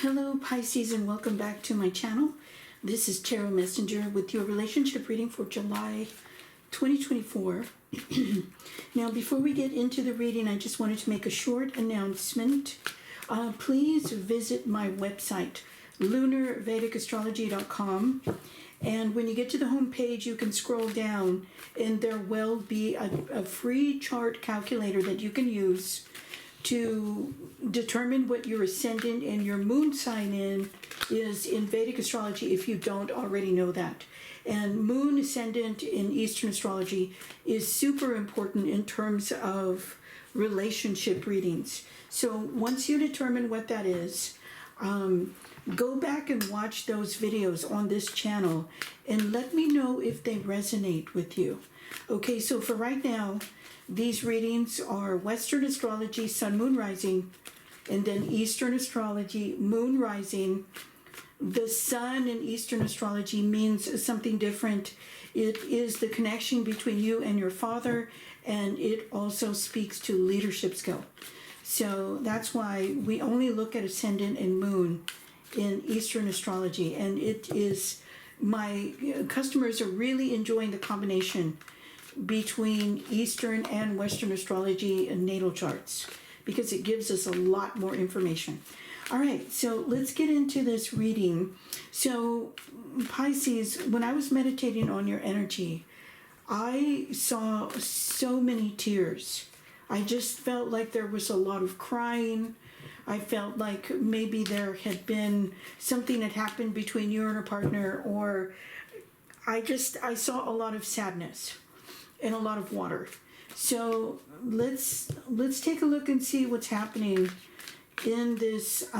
Hello Pisces, and welcome back to my channel. This is Tarot Messenger with your relationship reading for July 2024. Now, before we get into the reading, I just wanted to make a short announcement. Please visit my website, lunarvedicastrology.com, and when you get to the home page, you can scroll down and there will be a free chart calculator that you can use to determine what your ascendant and your moon sign is in Vedic astrology, if you don't already know that. And moon ascendant in Eastern astrology is super important in terms of relationship readings. So once you determine what that is, go back and watch those videos on this channel and let me know if they resonate with you. Okay, so for right now, these readings are Western astrology, sun, moon, rising, and then Eastern astrology, moon, rising. The sun in Eastern astrology means something different. It is the connection between you and your father, and it also speaks to leadership skill. So that's why we only look at ascendant and moon in Eastern astrology, and it is, my customers are really enjoying the combination between Eastern and Western astrology and natal charts, because it gives us a lot more information. All right, so let's get into this reading. So Pisces, when I was meditating on your energy, I saw so many tears. I just felt like there was a lot of crying. I felt like maybe there had been something that happened between you and a partner, or I saw a lot of sadness and a lot of water. So let's take a look and see what's happening in this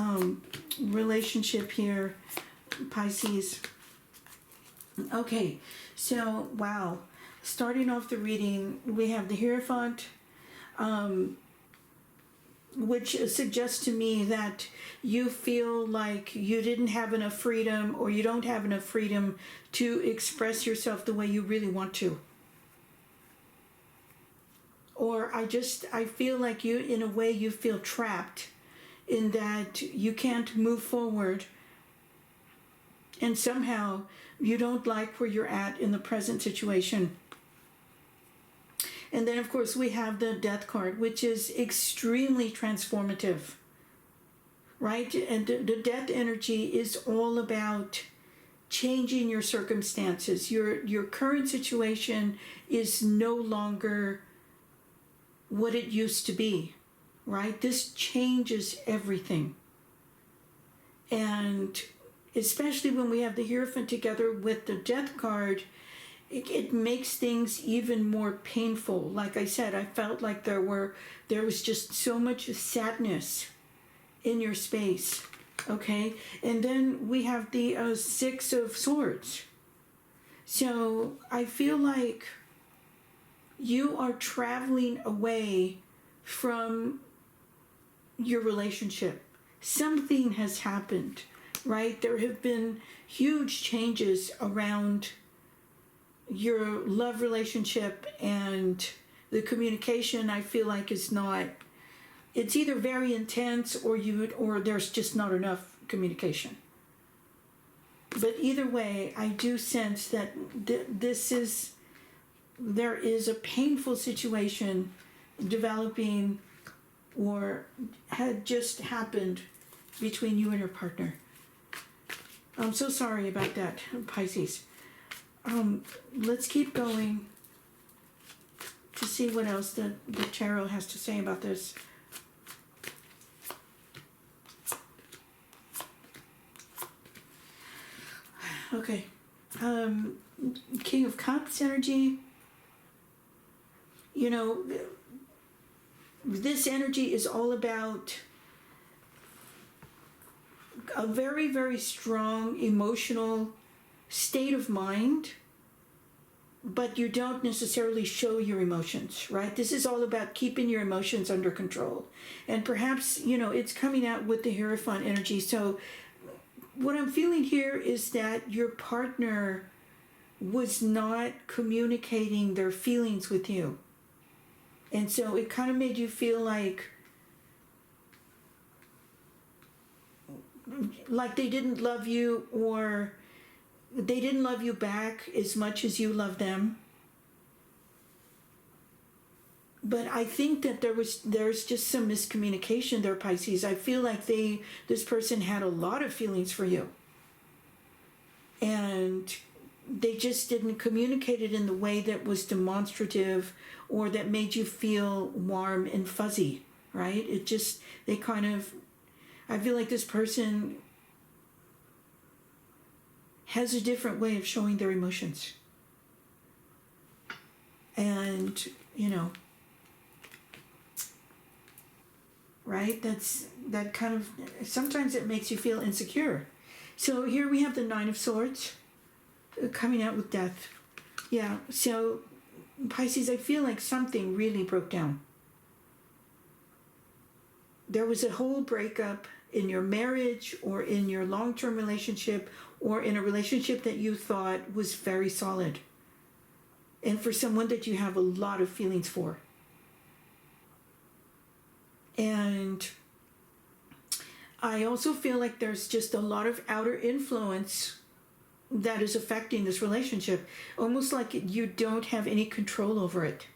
relationship here, Pisces. Okay, so wow, starting off the reading, we have the Hierophant, which suggests to me that you feel like you didn't have enough freedom, or you don't have enough freedom to express yourself the way you really want to. Or I feel like you, in a way, you feel trapped in that you can't move forward, and somehow you don't like where you're at in the present situation. And then, of course, we have the Death card, which is extremely transformative, right? And the Death energy is all about changing your circumstances. Your current situation is no longer what it used to be, right? This changes everything. And especially when we have the Hierophant together with the Death card, it makes things even more painful. Like I said, I felt like there was just so much sadness in your space, okay? And then we have the Six of Swords. So I feel like you are traveling away from your relationship. Something has happened, right? There have been huge changes around your love relationship, and the communication, I feel like, is not, it's either very intense or there's just not enough communication. But either way, I do sense that there is a painful situation developing or had just happened between you and your partner. I'm so sorry about that, Pisces. Let's keep going to see what else the tarot has to say about this. Okay. King of Cups energy. You know, this energy is all about a very, very strong emotional state of mind, but you don't necessarily show your emotions, right? This is all about keeping your emotions under control. And perhaps, you know, it's coming out with the Hierophant energy. So what I'm feeling here is that your partner was not communicating their feelings with you. And so it kind of made you feel like like they didn't love you, or they didn't love you back as much as you loved them. But I think that there's just some miscommunication there, Pisces. I feel like this person had a lot of feelings for you, and they just didn't communicate it in the way that was demonstrative or that made you feel warm and fuzzy, right? I feel like this person has a different way of showing their emotions. And, right? That kind of, sometimes it makes you feel insecure. So here we have the Nine of Swords coming out with death. Yeah, so Pisces, I feel like something really broke down. There was a whole breakup in your marriage or in your long-term relationship or in a relationship that you thought was very solid, and for someone that you have a lot of feelings for. And I also feel like there's just a lot of outer influence that is affecting this relationship, almost like you don't have any control over it,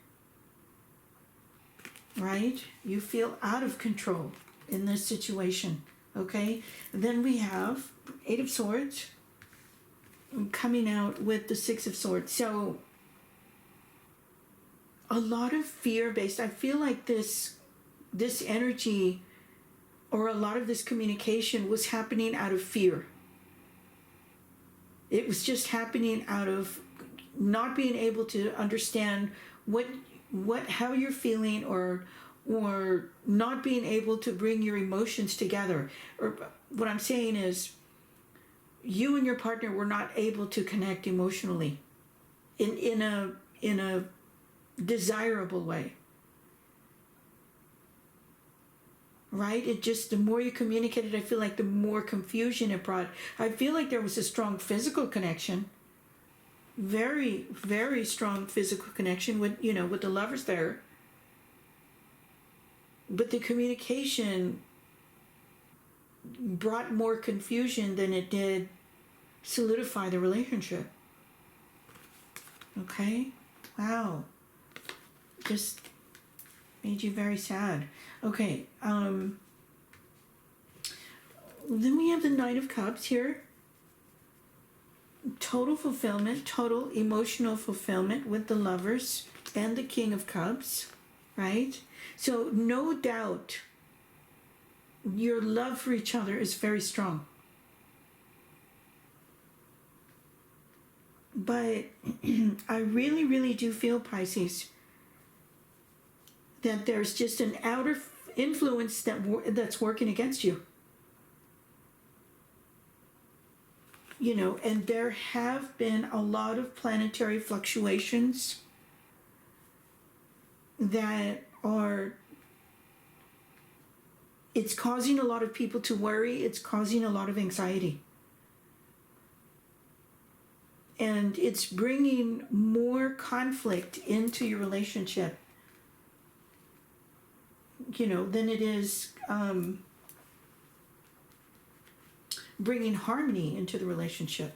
right? You feel out of control in this situation, okay? Then we have Eight of Swords coming out with the Six of Swords. So a lot of fear-based, I feel like this energy or a lot of this communication was happening out of fear. It was just happening out of not being able to understand how you're feeling, or not being able to bring your emotions together. Or what I'm saying is, you and your partner were not able to connect emotionally in a desirable way. Right? It just, the more you communicated, I feel like the more confusion it brought. I feel like there was a strong physical connection. Very, very strong physical connection with the lovers there. But the communication brought more confusion than it did solidify the relationship. Okay? Wow. Just made you very sad. Okay, then we have the Knight of Cups here. Total fulfillment, total emotional fulfillment with the lovers and the King of Cups, right? So no doubt your love for each other is very strong. But I really, really do feel, Pisces, that there's just an outer influence that's working against you. And there have been a lot of planetary fluctuations that it's causing a lot of people to worry, it's causing a lot of anxiety. And it's bringing more conflict into your relationship, than it is bringing harmony into the relationship.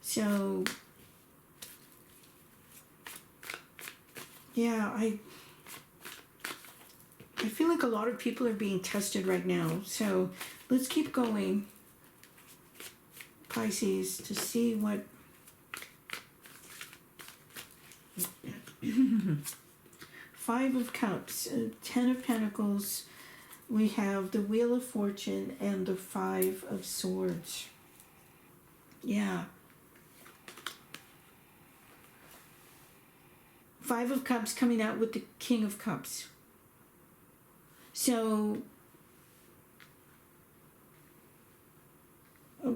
So, yeah, I feel like a lot of people are being tested right now. So let's keep going, Pisces, to see what... Five of Cups, Ten of Pentacles, we have the Wheel of Fortune and the Five of Swords. Yeah. Five of Cups coming out with the King of Cups. So,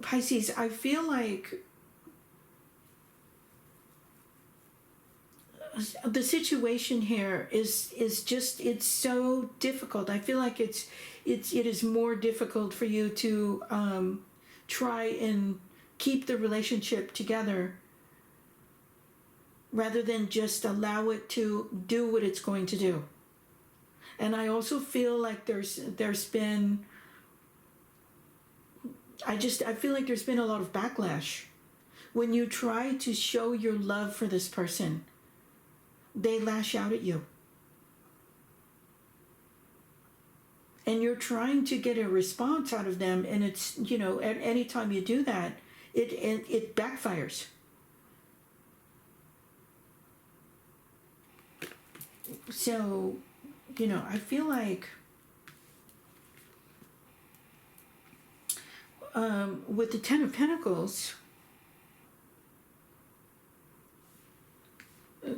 Pisces, I feel like the situation here is just, it's so difficult. I feel like it is more difficult for you to try and keep the relationship together rather than just allow it to do what it's going to do. And I also feel like there's been I feel like there's been a lot of backlash. When you try to show your love for this person, they lash out at you. And you're trying to get a response out of them, and it's, at any time you do that, it backfires. So, I feel like with the Ten of Pentacles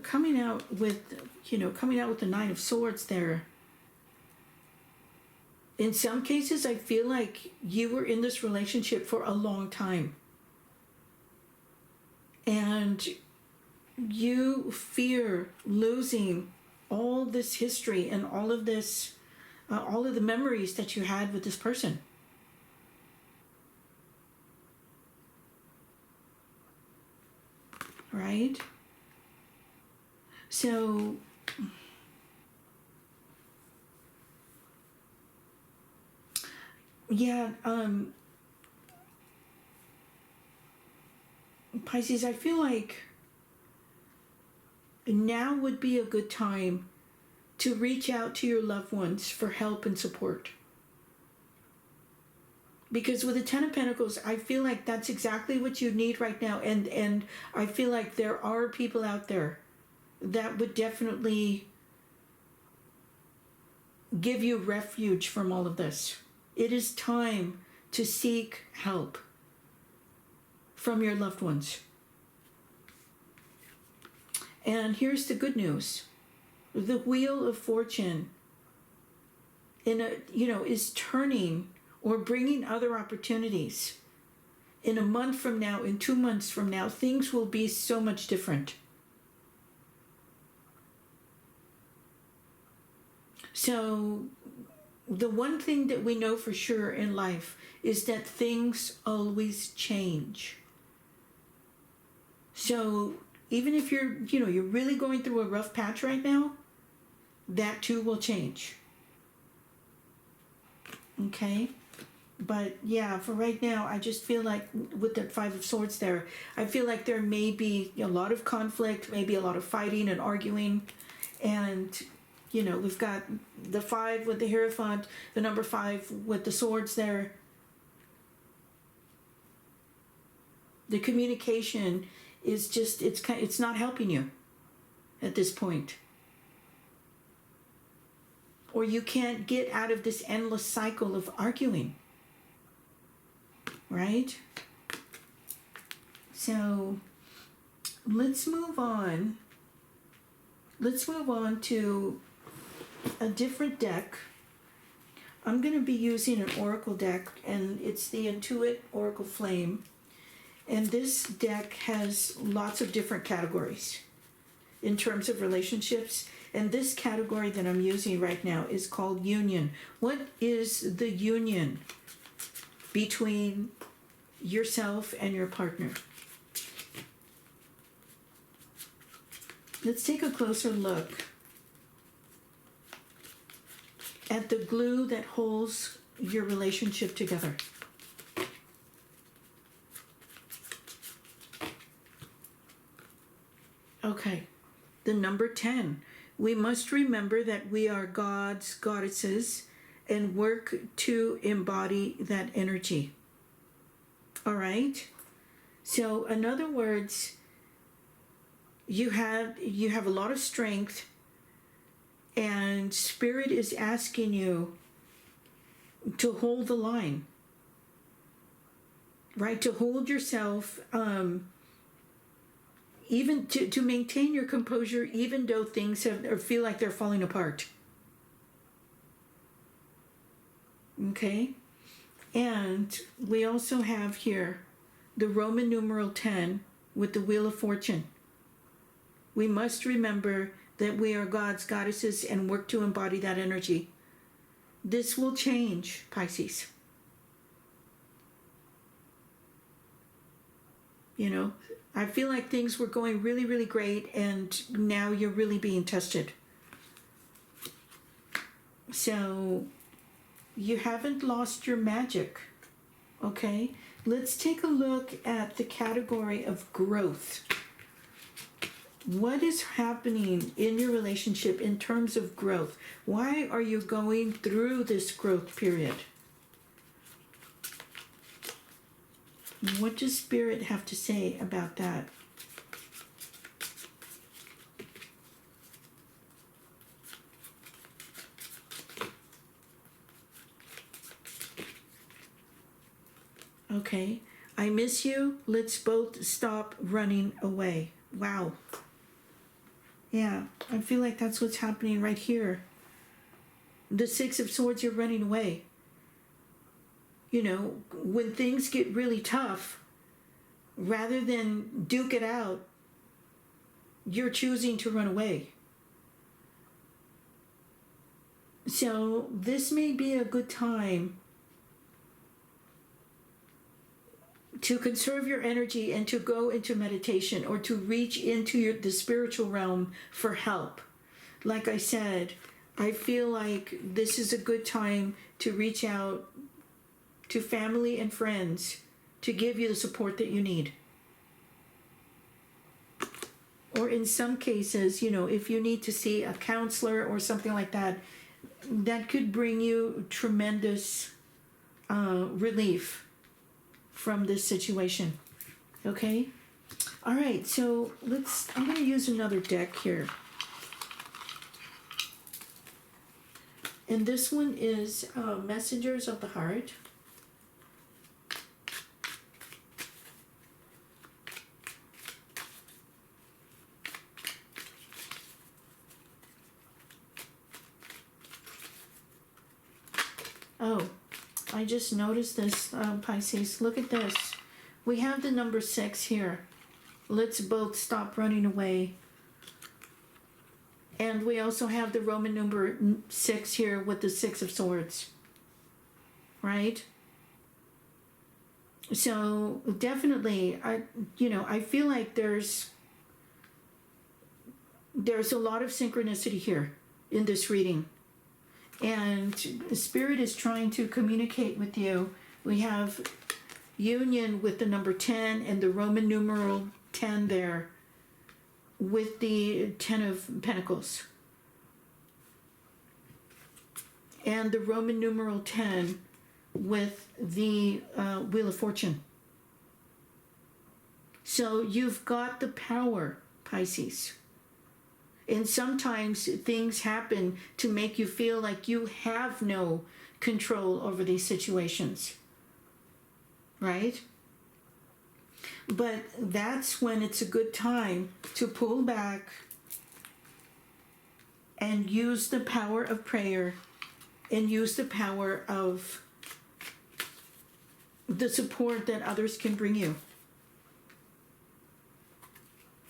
coming out with the Nine of Swords there, in some cases I feel like you were in this relationship for a long time and you fear losing all this history and all of this all of the memories that you had with this person. Right? So yeah, Pisces, I feel like now would be a good time to reach out to your loved ones for help and support. Because with the Ten of Pentacles, I feel like that's exactly what you need right now. And I feel like there are people out there that would definitely give you refuge from all of this. It is time to seek help from your loved ones. And here's the good news. The Wheel of Fortune is turning or bringing other opportunities. In a month from now, in 2 months from now, things will be so much different. So the one thing that we know for sure in life is that things always change. So even if you're really going through a rough patch right now, that too will change. Okay? But yeah, for right now, I just feel like with that Five of Swords there, I feel like there may be a lot of conflict, maybe a lot of fighting and arguing. And, we've got the 5 with the Hierophant, the number 5 with the swords there. The communication is just, it's not helping you at this point. Or you can't get out of this endless cycle of arguing. Right? So let's move on. Let's move on to a different deck. I'm going to be using an oracle deck, and it's the Intuit Oracle Flame. And this deck has lots of different categories in terms of relationships. And this category that I'm using right now is called union. What is the union between yourself and your partner? Let's take a closer look at the glue that holds your relationship together. Okay, the number 10. We must remember that we are gods, goddesses, and work to embody that energy. All right? So, in other words, you have a lot of strength, and Spirit is asking you to hold the line, right? To hold yourself, even to maintain your composure, even though things or feel like they're falling apart. Okay? And we also have here the Roman numeral 10 with the Wheel of Fortune. We must remember that we are gods, goddesses, and work to embody that energy. This will change, Pisces. I feel like things were going really, really great, and now you're really being tested. So you haven't lost your magic. Okay, let's take a look at the category of growth. What is happening in your relationship in terms of growth? Why are you going through this growth period? What does Spirit have to say about that? Okay, I miss you. Let's both stop running away. Wow. Yeah, I feel like that's what's happening right here. The Six of Swords, you're running away. You know, when things get really tough, rather than duke it out, you're choosing to run away. So this may be a good time to conserve your energy and to go into meditation or to reach into the spiritual realm for help. Like I said, I feel like this is a good time to reach out to family and friends to give you the support that you need. Or in some cases, you know, if you need to see a counselor or something like that, that could bring you tremendous relief from this situation. Okay? All right, so I'm going to use another deck here. And this one is Messengers of the Heart. Oh, I just noticed this, Pisces. Look at this. We have the number 6 here. Let's both stop running away. And we also have the Roman number 6 here with the 6 of Swords. Right? So definitely, I feel like there's a lot of synchronicity here in this reading. And the Spirit is trying to communicate with you. We have union with the number 10 and the Roman numeral 10 there with the 10 of Pentacles. And the Roman numeral 10 with the Wheel of Fortune. So you've got the power, Pisces. And sometimes things happen to make you feel like you have no control over these situations. Right? But that's when it's a good time to pull back and use the power of prayer and use the power of the support that others can bring you.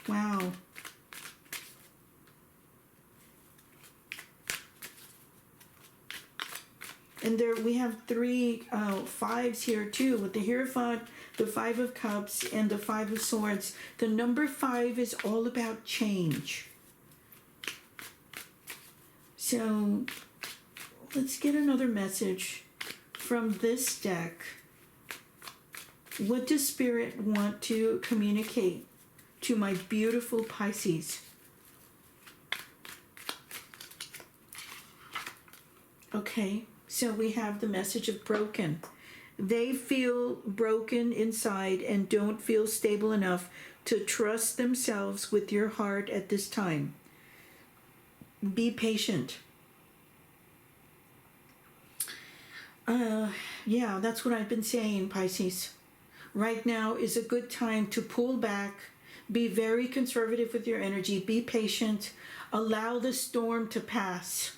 Wow. And there we have 3 5s here too, with the Hierophant, the 5 of Cups, and the 5 of Swords. The number 5 is all about change. So let's get another message from this deck. What does Spirit want to communicate to my beautiful Pisces? Okay. So we have the message of broken. They feel broken inside and don't feel stable enough to trust themselves with your heart at this time. Be patient. Yeah, that's what I've been saying, Pisces. Right now is a good time to pull back, be very conservative with your energy, be patient, allow the storm to pass.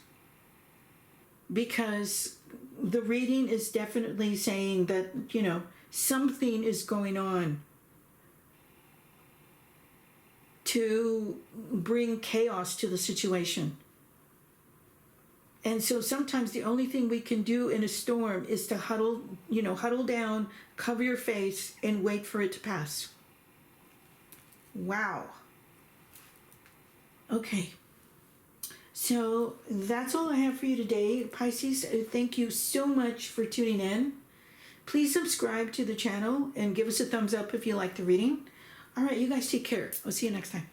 Because the reading is definitely saying that, something is going on to bring chaos to the situation. And so sometimes the only thing we can do in a storm is to huddle down, cover your face, and wait for it to pass. Wow. Okay. So that's all I have for you today, Pisces. Thank you so much for tuning in. Please subscribe to the channel and give us a thumbs up if you like the reading. All right, you guys take care. I'll see you next time.